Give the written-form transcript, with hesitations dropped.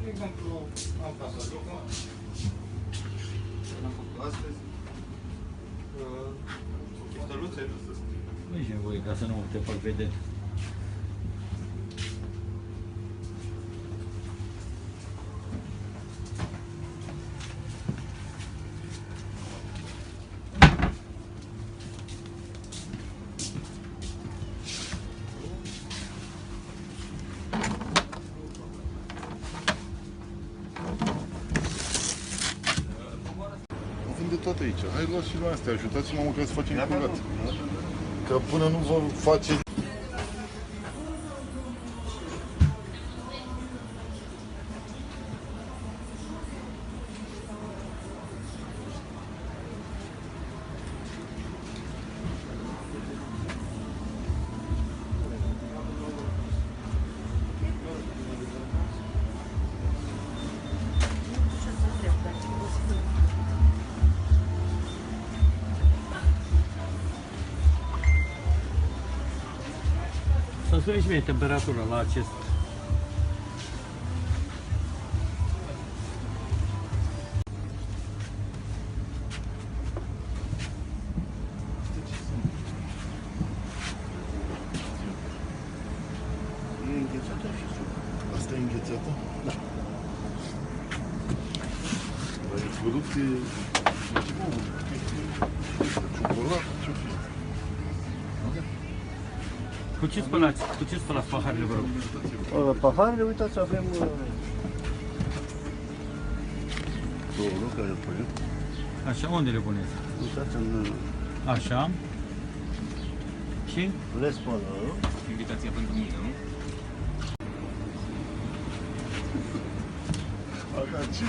De exemplu, am casa joc, am făcut astăzi. Stăluțe. Nu e nevoie ca să nu te fac vedet. De tot aici. Hai, luați și la astea, ajutați-mă măcar să facem curat. Că până nu vă face... Să spune și mie temperatura la acest. E înghețată și suc. Asta e înghețată? Da. Dar e producție... Ciocolată, ce-o fi? Cu ce spălați? Cu ce spălați paharele, vă rog? Paharele, uitați, avem... Două care pe el. Așa, unde le puneți? Uitați în... Așa. Și? Le spălăm. Invitația pentru mine, nu? Aha, ce